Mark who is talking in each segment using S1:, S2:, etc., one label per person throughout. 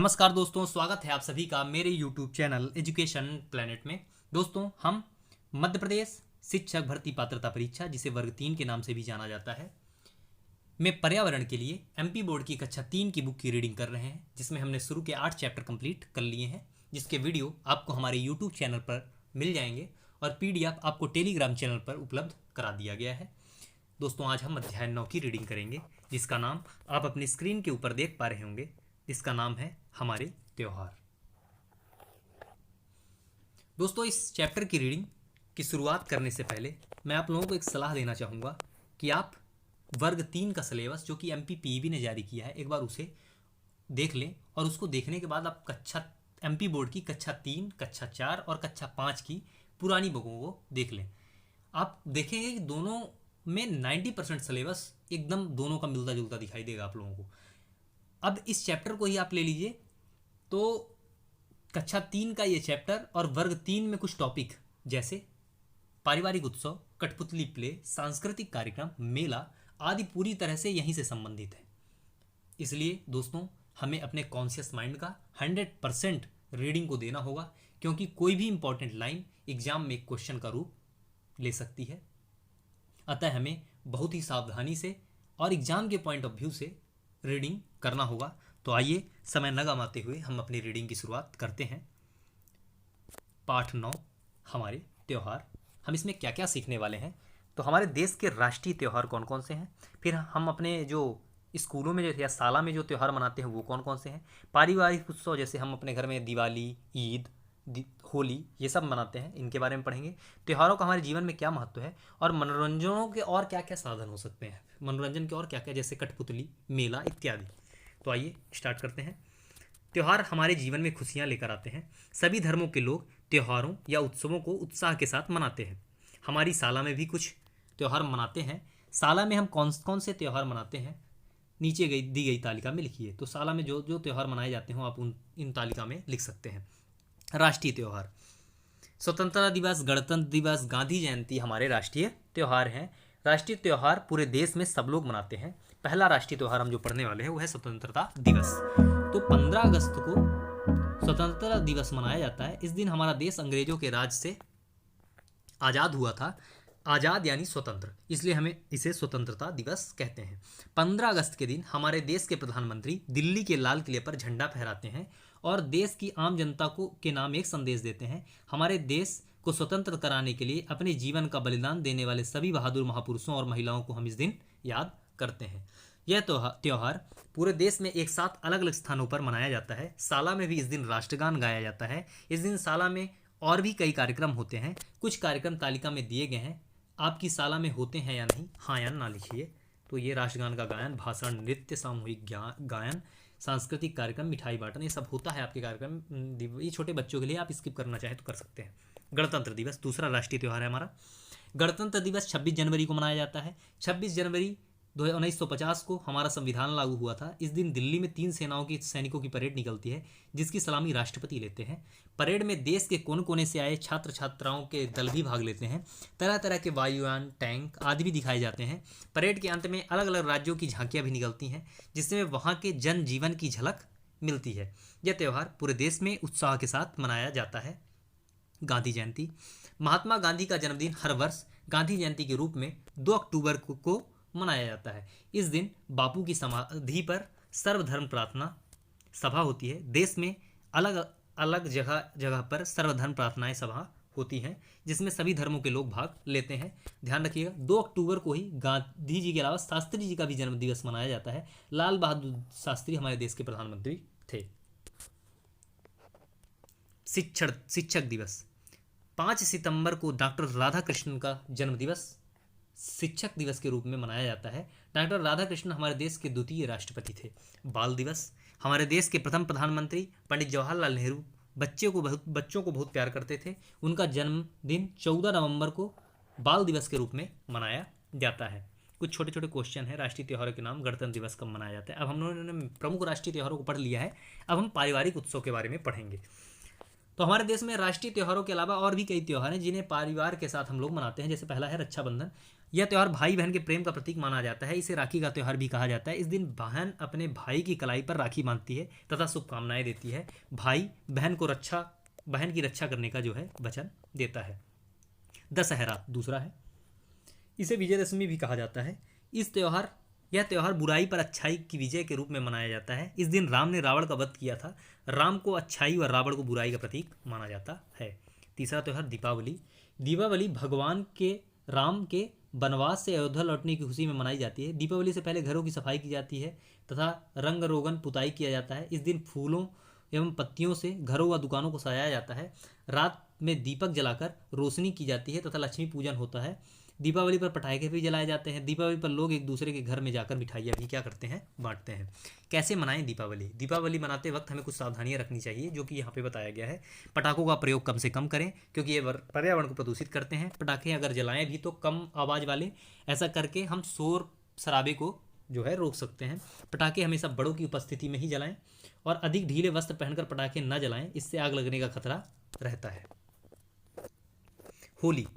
S1: नमस्कार दोस्तों, स्वागत है आप सभी का मेरे YouTube चैनल एजुकेशन प्लेनेट में। दोस्तों, हम मध्य प्रदेश शिक्षक भर्ती पात्रता परीक्षा, जिसे वर्ग 3 के नाम से भी जाना जाता है, में पर्यावरण के लिए MP बोर्ड की कक्षा 3 की बुक की रीडिंग कर रहे हैं, जिसमें हमने शुरू के 8 चैप्टर कंप्लीट कर लिए हैं, जिसके वीडियो आपको हमारे YouTube चैनल पर मिल जाएंगे और PDF आपको टेलीग्राम चैनल पर उपलब्ध करा दिया गया है। दोस्तों, आज हम अध्याय 9 की रीडिंग करेंगे, जिसका नाम आप अपनी स्क्रीन के ऊपर देख पा रहे होंगे। इसका नाम है हमारे त्योहार। दोस्तों, इस चैप्टर की रीडिंग की शुरुआत करने से पहले मैं आप लोगों को एक सलाह देना चाहूँगा कि आप वर्ग 3 का सिलेबस, जो कि MPPEB ने जारी किया है, एक बार उसे देख लें और उसको देखने के बाद आप MP बोर्ड की कक्षा 3, कक्षा 4 और कक्षा 5 की पुरानी बुकों को देख लें। आप देखेंगे कि दोनों में 90% सिलेबस एकदम दोनों का मिलता जुलता दिखाई देगा आप लोगों को। अब इस चैप्टर को ही आप ले लीजिए, तो कक्षा 3 का ये चैप्टर और वर्ग 3 में कुछ टॉपिक जैसे पारिवारिक उत्सव, कठपुतली प्ले, सांस्कृतिक कार्यक्रम, मेला आदि पूरी तरह से यहीं से संबंधित है। इसलिए दोस्तों, हमें अपने कॉन्शियस माइंड का 100% रीडिंग को देना होगा, क्योंकि कोई भी इंपॉर्टेंट लाइन एग्जाम में एक क्वेश्चन का रूप ले सकती है। अतः हमें बहुत ही सावधानी से और एग्जाम के पॉइंट ऑफ व्यू से रीडिंग करना होगा। तो आइए समय न गंवाते हुए हम अपनी रीडिंग की शुरुआत करते हैं। पाठ 9, हमारे त्यौहार। हम इसमें क्या क्या सीखने वाले हैं, तो हमारे देश के राष्ट्रीय त्यौहार कौन कौन से हैं, फिर हम अपने जो स्कूलों में जो या साला में जो त्यौहार मनाते हैं वो कौन कौन से हैं, पारिवारिक उत्सव जैसे हम अपने घर में दिवाली, ईद, होली ये सब मनाते हैं, इनके बारे में पढ़ेंगे। त्योहारों का हमारे जीवन में क्या महत्व है और मनोरंजनों के और क्या क्या साधन हो सकते हैं, मनोरंजन के और क्या क्या, जैसे कठपुतली, मेला इत्यादि। तो आइए स्टार्ट करते हैं। त्यौहार हमारे जीवन में खुशियाँ लेकर आते हैं। सभी धर्मों के लोग त्योहारों या उत्सवों को उत्साह के साथ मनाते हैं। हमारी साला में भी कुछ त्यौहार मनाते हैं। साला में हम कौन कौन से त्यौहार मनाते हैं, नीचे दी गई तालिका में लिखिए। तो साला में जो जो त्यौहार मनाए जाते हो आप इन तालिका में लिख सकते हैं। राष्ट्रीय त्यौहार, स्वतंत्रता दिवस, गणतंत्र दिवस, गांधी जयंती हमारे राष्ट्रीय त्यौहार हैं। राष्ट्रीय त्यौहार पूरे देश में सब लोग मनाते हैं। पहला राष्ट्रीय त्यौहार हम जो पढ़ने वाले हैं वो है स्वतंत्रता दिवस। तो 15 अगस्त को स्वतंत्रता दिवस मनाया जाता है। इस दिन हमारा देश अंग्रेजों के राज से आज़ाद हुआ था। आज़ाद यानी स्वतंत्र, इसलिए हमें इसे स्वतंत्रता दिवस कहते हैं। 15 अगस्त के दिन हमारे देश के प्रधानमंत्री दिल्ली के लाल किले पर झंडा फहराते हैं और देश की आम जनता को के नाम एक संदेश देते हैं। हमारे देश को स्वतंत्र कराने के लिए अपने जीवन का बलिदान देने वाले सभी बहादुर महापुरुषों और महिलाओं को हम इस दिन याद करते हैं। यह त्यौहार पूरे देश में एक साथ अलग अलग स्थानों पर मनाया जाता है। साला में भी इस दिन राष्ट्रगान गाया जाता है। इस दिन साला में और भी कई कार्यक्रम होते हैं। कुछ कार्यक्रम तालिका में दिए गए हैं, आपकी साला में होते हैं या नहीं, हाँ या ना लिखिए। तो ये राष्ट्रगान का गायन, भाषण, नृत्य, सामूहिक गायन, सांस्कृतिक कार्यक्रम, मिठाई बांटना, ये सब होता है आपके कार्यक्रम। ये छोटे बच्चों के लिए आप स्किप करना चाहें तो कर सकते हैं। गणतंत्र दिवस दूसरा राष्ट्रीय त्यौहार है हमारा। गणतंत्र दिवस 26 जनवरी को मनाया जाता है। 26 जनवरी 1950 को हमारा संविधान लागू हुआ था। इस दिन दिल्ली में 3 सेनाओं की सैनिकों की परेड निकलती है, जिसकी सलामी राष्ट्रपति लेते हैं। परेड में देश के कोने कोने से आए छात्र छात्राओं के दल भी भाग लेते हैं। तरह तरह के वायुयान, टैंक आदि भी दिखाए जाते हैं। परेड के अंत में अलग अलग राज्यों की झांकियां भी निकलती हैं, जिसमें वहाँ के जनजीवन की झलक मिलती है। यह त्यौहार पूरे देश में उत्साह के साथ मनाया जाता है। गांधी जयंती, महात्मा गांधी का जन्मदिन हर वर्ष गांधी जयंती के रूप में 2 अक्टूबर को मनाया जाता है। इस दिन बापू की समाधि पर सर्वधर्म प्रार्थना सभा होती है। देश में अलग अलग जगह पर सर्वधर्म प्रार्थनाएं सभा होती हैं, जिसमें सभी धर्मों के लोग भाग लेते हैं। ध्यान रखिएगा, 2 अक्टूबर को ही गांधी जी के अलावा शास्त्री जी का भी जन्म दिवस मनाया जाता है। लाल बहादुर शास्त्री हमारे देश के प्रधानमंत्री थे। शिक्षक दिवस, 5 सितंबर को डॉक्टर राधाकृष्णन का जन्म दिवस शिक्षक दिवस के रूप में मनाया जाता है। डॉक्टर राधाकृष्णन हमारे देश के द्वितीय राष्ट्रपति थे। बाल दिवस, हमारे देश के प्रथम प्रधानमंत्री पंडित जवाहरलाल नेहरू बच्चों को बहुत प्यार करते थे। उनका जन्मदिन 14 नवंबर को बाल दिवस के रूप में मनाया जाता है। कुछ छोटे छोटे क्वेश्चन हैं। राष्ट्रीय त्योहारों के नाम, गणतंत्र दिवस कब मनाया जाता है। अब हम लोगों ने प्रमुख राष्ट्रीय त्योहारों को पढ़ लिया है, अब हम पारिवारिक उत्सव के बारे में पढ़ेंगे। तो हमारे देश में राष्ट्रीय त्योहारों के अलावा और भी कई त्यौहार हैं जिन्हें परिवार के साथ हम लोग मनाते हैं। जैसे पहला है रक्षाबंधन। यह त्यौहार भाई बहन के प्रेम का प्रतीक माना जाता है। इसे राखी का त्यौहार भी कहा जाता है। इस दिन बहन अपने भाई की कलाई पर राखी बांधती है तथा शुभकामनाएं देती है। भाई बहन की रक्षा करने का जो है वचन देता है। दशहरा दूसरा है। इसे विजयदशमी भी कहा जाता है। यह त्यौहार बुराई पर अच्छाई की विजय के रूप में मनाया जाता है। इस दिन राम ने रावण का वध किया था। राम को अच्छाई और रावण को बुराई का प्रतीक माना जाता है। तीसरा त्यौहार दीपावली। दीपावली भगवान के राम के वनवास से अयोध्या लौटने की खुशी में मनाई जाती है। दीपावली से पहले घरों की सफाई की जाती है तथा रंग रोगन पुताई किया जाता है। इस दिन फूलों एवं पत्तियों से घरों व दुकानों को सजाया जाता है। रात में दीपक जलाकर रोशनी की जाती है तथा लक्ष्मी पूजन होता है। दीपावली पर पटाखे भी जलाए जाते हैं। दीपावली पर लोग एक दूसरे के घर में जाकर मिठाइयाँ भी क्या करते हैं, बांटते हैं। कैसे मनाएं दीपावली? दीपावली मनाते वक्त हमें कुछ सावधानियां रखनी चाहिए जो कि यहाँ पे बताया गया है। पटाखों का प्रयोग कम से कम करें क्योंकि ये पर्यावरण को प्रदूषित करते हैं। पटाखे अगर जलाएं भी तो कम आवाज़ वाले, ऐसा करके हम शोर शराबे को जो है रोक सकते हैं। पटाखे हमेशा बड़ों की उपस्थिति में ही जलाएं और अधिक ढीले वस्त्र पहनकर पटाखे न जलाएं, इससे आग लगने का खतरा रहता है। होली,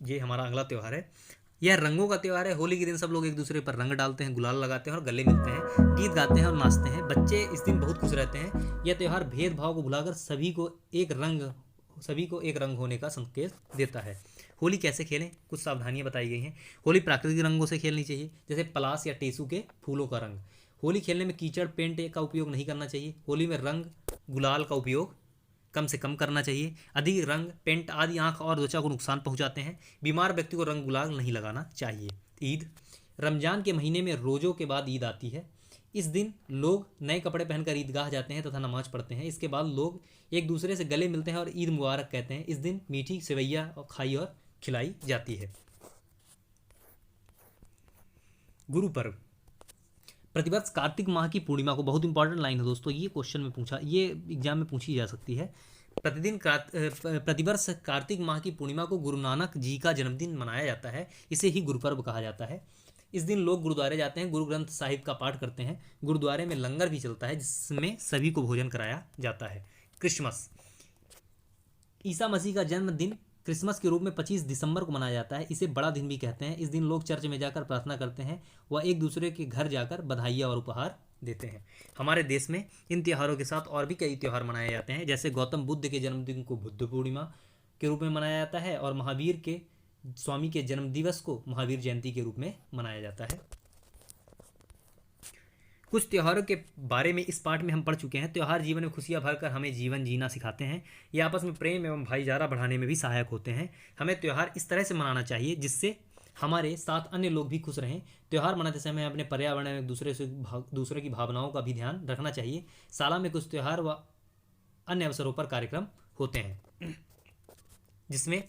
S1: ये हमारा अगला त्यौहार है। यह रंगों का त्यौहार है। होली के दिन सब लोग एक दूसरे पर रंग डालते हैं, गुलाल लगाते हैं और गले मिलते हैं, गीत गाते हैं और नाचते हैं। बच्चे इस दिन बहुत खुश रहते हैं। यह त्यौहार भेदभाव को भुलाकर सभी को एक रंग होने का संकेत देता है। होली कैसे खेलें, कुछ सावधानियां बताई गई हैं। होली प्राकृतिक रंगों से खेलनी चाहिए, जैसे पलाश या टेसू के फूलों का रंग। होली खेलने में कीचड़ पेंट का उपयोग नहीं करना चाहिए। होली में रंग गुलाल का उपयोग कम से कम करना चाहिए। अधिक रंग पेंट आदि आंख और त्वचा को नुकसान पहुंचाते हैं। बीमार व्यक्ति को रंग गुलाल नहीं लगाना चाहिए। ईद, रमजान के महीने में रोज़ों के बाद ईद आती है। इस दिन लोग नए कपड़े पहनकर ईदगाह जाते हैं तथा नमाज पढ़ते हैं। इसके बाद लोग एक दूसरे से गले मिलते हैं और ईद मुबारक कहते हैं। इस दिन मीठी सेवैया और खाई और खिलाई जाती है। गुरु पर्व, प्रतिवर्ष कार्तिक माह की पूर्णिमा को, बहुत इंपॉर्टेंट लाइन है दोस्तों, ये क्वेश्चन में पूछा, ये एग्जाम में पूछी जा सकती है। प्रतिवर्ष कार्तिक माह की पूर्णिमा को गुरु नानक जी का जन्मदिन मनाया जाता है। इसे ही गुरुपर्व कहा जाता है। इस दिन लोग गुरुद्वारे जाते हैं, गुरु ग्रंथ साहिब का पाठ करते हैं। गुरुद्वारे में लंगर भी चलता है जिसमें सभी को भोजन कराया जाता है। क्रिसमस, ईसा मसीह का जन्मदिन क्रिसमस के रूप में 25 दिसंबर को मनाया जाता है। इसे बड़ा दिन भी कहते हैं। इस दिन लोग चर्च में जाकर प्रार्थना करते हैं व एक दूसरे के घर जाकर बधाइयाँ और उपहार देते हैं। हमारे देश में इन त्योहारों के साथ और भी कई त्यौहार मनाए जाते हैं, जैसे गौतम बुद्ध के जन्मदिन को बुद्ध पूर्णिमा के रूप में मनाया जाता है और महावीर के स्वामी के जन्मदिवस को महावीर जयंती के रूप में मनाया जाता है। कुछ त्योहारों के बारे में इस पाठ में हम पढ़ चुके हैं। त्यौहार जीवन में खुशियां भरकर हमें जीवन जीना सिखाते हैं। ये आपस में प्रेम एवं भाईचारा बढ़ाने में भी सहायक होते हैं। हमें त्यौहार इस तरह से मनाना चाहिए जिससे हमारे साथ अन्य लोग भी खुश रहें। त्यौहार मनाते समय अपने पर्यावरण में दूसरे की भावनाओं का भी ध्यान रखना चाहिए। साल में कुछ त्यौहार व अन्य अवसरों पर कार्यक्रम होते हैं जिसमें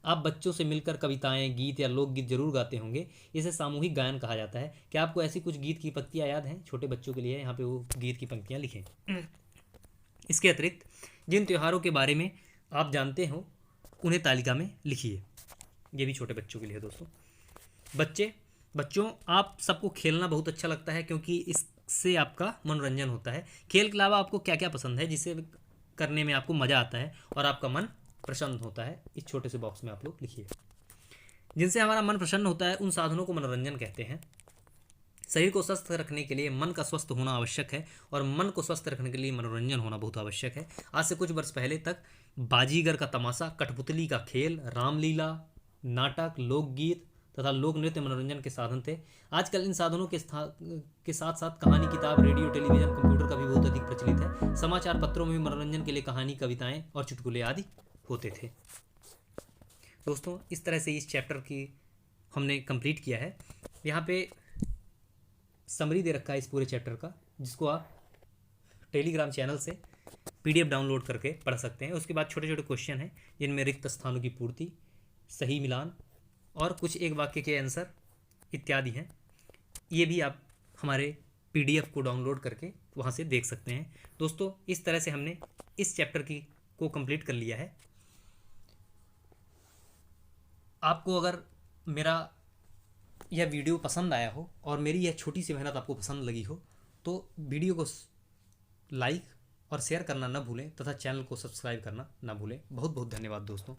S1: आप बच्चों से मिलकर कविताएं, गीत या लोकगीत जरूर गाते होंगे। इसे सामूहिक गायन कहा जाता है। क्या आपको ऐसी कुछ गीत की पंक्तियां याद हैं? छोटे बच्चों के लिए यहाँ पे वो गीत की पंक्तियां लिखें। इसके अतिरिक्त जिन त्योहारों के बारे में आप जानते हो उन्हें तालिका में लिखिए। ये भी छोटे बच्चों के लिए दोस्तों। बच्चों, आप सबको खेलना बहुत अच्छा लगता है क्योंकि इससे आपका मनोरंजन होता है। खेल के अलावा आपको क्या क्या पसंद है जिसे करने में आपको मज़ा आता है और आपका मन प्रसन्न होता है? इस छोटे से बॉक्स में आप लोग लिखिए। जिनसे हमारा मन प्रसन्न होता है उन साधनों को मनोरंजन कहते हैं। शरीर को स्वस्थ रखने के लिए मन का स्वस्थ होना आवश्यक है और मन को स्वस्थ रखने के लिए मनोरंजन होना बहुत आवश्यक है। आज से कुछ वर्ष पहले तक बाजीगर का तमाशा, कठपुतली का खेल, रामलीला, नाटक, लोकगीत तथा लोक नृत्य मनोरंजन के साधन थे। आजकल इन साधनों के साथ साथ कहानी, किताब, रेडियो, टेलीविज़न, कंप्यूटर का भी बहुत अधिक प्रचलित है। समाचार पत्रों में भी मनोरंजन के लिए कहानी, कविताएं और चुटकुले आदि होते थे। दोस्तों, इस तरह से इस चैप्टर की हमने कंप्लीट किया है। यहाँ पे समरी दे रखा है इस पूरे चैप्टर का, जिसको आप टेलीग्राम चैनल से PDF डाउनलोड करके पढ़ सकते हैं। उसके बाद छोटे छोटे क्वेश्चन हैं जिनमें रिक्त स्थानों की पूर्ति, सही मिलान और कुछ एक वाक्य के आंसर इत्यादि हैं। ये भी आप हमारे PDF को डाउनलोड करके वहाँ से देख सकते हैं। दोस्तों, इस तरह से हमने इस चैप्टर को कंप्लीट कर लिया है। आपको अगर मेरा यह वीडियो पसंद आया हो और मेरी यह छोटी सी मेहनत आपको पसंद लगी हो तो वीडियो को लाइक और शेयर करना न भूलें तथा चैनल को सब्सक्राइब करना न भूलें। बहुत बहुत धन्यवाद दोस्तों।